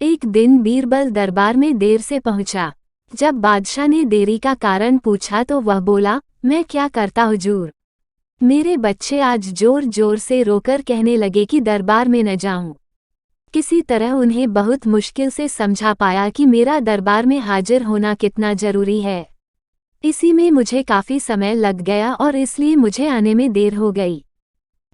एक दिन बीरबल दरबार में देर से पहुंचा। जब बादशाह ने देरी का कारण पूछा तो वह बोला, मैं क्या करता हुजूर। मेरे बच्चे आज जोर जोर से रोकर कहने लगे कि दरबार में न जाऊं। किसी तरह उन्हें बहुत मुश्किल से समझा पाया कि मेरा दरबार में हाजिर होना कितना जरूरी है। इसी में मुझे काफी समय लग गया और इसलिए मुझे आने में देर हो गई।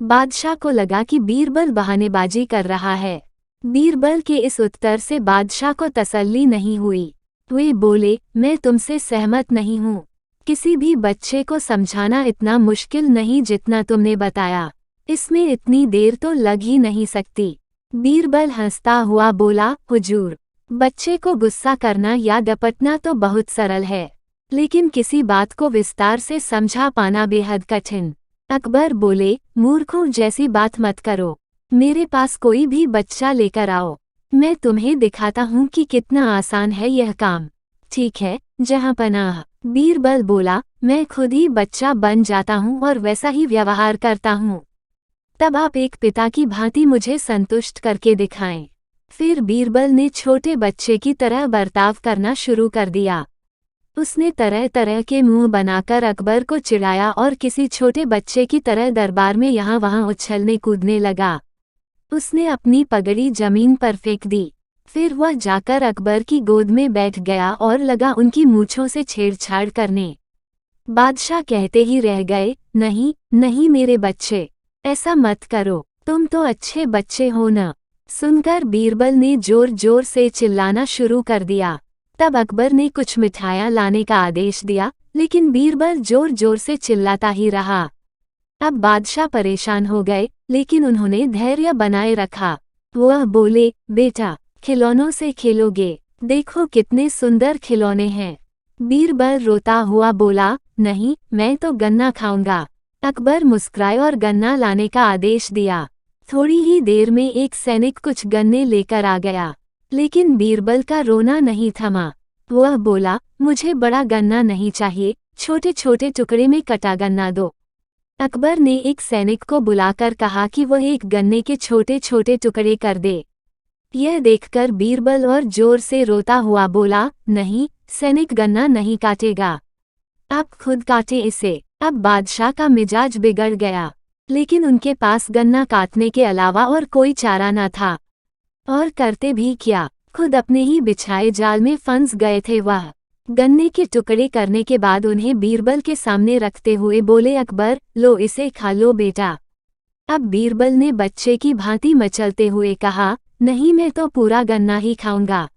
बादशाह को लगा कि बीरबल बहानेबाजी कर रहा है। बीरबल के इस उत्तर से बादशाह को तसल्ली नहीं हुई। वे बोले, मैं तुमसे सहमत नहीं हूँ। किसी भी बच्चे को समझाना इतना मुश्किल नहीं जितना तुमने बताया। इसमें इतनी देर तो लग ही नहीं सकती। बीरबल हंसता हुआ बोला, हुजूर, बच्चे को गुस्सा करना या डपटना तो बहुत सरल है, लेकिन किसी बात को विस्तार से समझा पाना बेहद कठिन। अकबर बोले, मूर्खों जैसी बात मत करो। मेरे पास कोई भी बच्चा लेकर आओ, मैं तुम्हें दिखाता हूँ कि कितना आसान है यह काम। ठीक है जहाँ पनाह। बीरबल बोला, मैं खुद ही बच्चा बन जाता हूँ और वैसा ही व्यवहार करता हूँ। तब आप एक पिता की भांति मुझे संतुष्ट करके दिखाएं। फिर बीरबल ने छोटे बच्चे की तरह बर्ताव करना शुरू कर दिया। उसने तरह तरह के मुंह बनाकर अकबर को चिढ़ाया और किसी छोटे बच्चे की तरह दरबार में यहाँ वहाँ उछलने कूदने लगा। उसने अपनी पगड़ी जमीन पर फेंक दी। फिर वह जाकर अकबर की गोद में बैठ गया और लगा उनकी मूंछों से छेड़छाड़ करने। बादशाह कहते ही रह गए, नहीं नहीं मेरे बच्चे, ऐसा मत करो, तुम तो अच्छे बच्चे हो न। सुनकर बीरबल ने जोर जोर से चिल्लाना शुरू कर दिया। तब अकबर ने कुछ मिठाइयाँ लाने का आदेश दिया, लेकिन बीरबल जोर जोर से चिल्लाता ही रहा। अब बादशाह परेशान हो गए, लेकिन उन्होंने धैर्य बनाए रखा। वह बोले, बेटा, खिलौनों से खेलोगे, देखो कितने सुंदर खिलौने हैं। बीरबल रोता हुआ बोला, नहीं, मैं तो गन्ना खाऊंगा। अकबर मुस्कुराए और गन्ना लाने का आदेश दिया। थोड़ी ही देर में एक सैनिक कुछ गन्ने लेकर आ गया, लेकिन बीरबल का रोना नहीं थमा। वह बोला, मुझे बड़ा गन्ना नहीं चाहिए, छोटे छोटे टुकड़े में कटा गन्ना दो। अकबर ने एक सैनिक को बुलाकर कहा कि वह एक गन्ने के छोटे छोटे टुकड़े कर दे। यह देखकर बीरबल और जोर से रोता हुआ बोला, नहीं, सैनिक गन्ना नहीं काटेगा, आप खुद काटे इसे। अब बादशाह का मिजाज बिगड़ गया, लेकिन उनके पास गन्ना काटने के अलावा और कोई चारा न था। और करते भी क्या, खुद अपने ही बिछाए जाल में फंस गए थे। वह गन्ने के टुकड़े करने के बाद उन्हें बीरबल के सामने रखते हुए बोले, अकबर, लो इसे खा लो बेटा। अब बीरबल ने बच्चे की भांति मचलते हुए कहा, नहीं, मैं तो पूरा गन्ना ही खाऊंगा।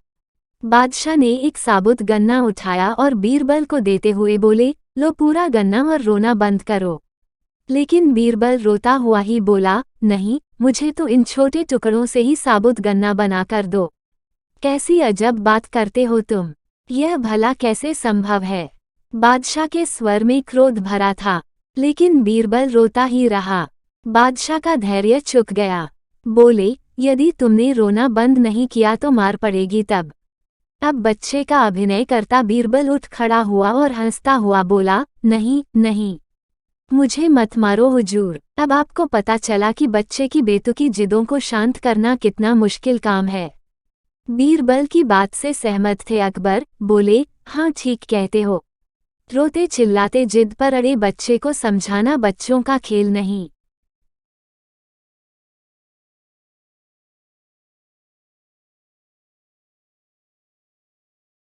बादशाह ने एक साबुत गन्ना उठाया और बीरबल को देते हुए बोले, लो पूरा गन्ना और रोना बंद करो। लेकिन बीरबल रोता हुआ ही बोला, नहीं, मुझे तो इन छोटे टुकड़ों से ही साबुत गन्ना बनाकर दो। कैसी अजब बात करते हो तुम, यह भला कैसे संभव है। बादशाह के स्वर में क्रोध भरा था, लेकिन बीरबल रोता ही रहा। बादशाह का धैर्य चुक गया। बोले, यदि तुमने रोना बंद नहीं किया तो मार पड़ेगी तब। अब बच्चे का अभिनय करता बीरबल उठ खड़ा हुआ और हंसता हुआ बोला, नहीं नहीं, मुझे मत मारो हुजूर। अब आपको पता चला कि बच्चे की बेतुकी जिदों को शांत करना कितना मुश्किल काम है। बीरबल की बात से सहमत थे अकबर। बोले, हाँ ठीक कहते हो। रोते चिल्लाते जिद पर अड़े बच्चे को समझाना बच्चों का खेल नहीं।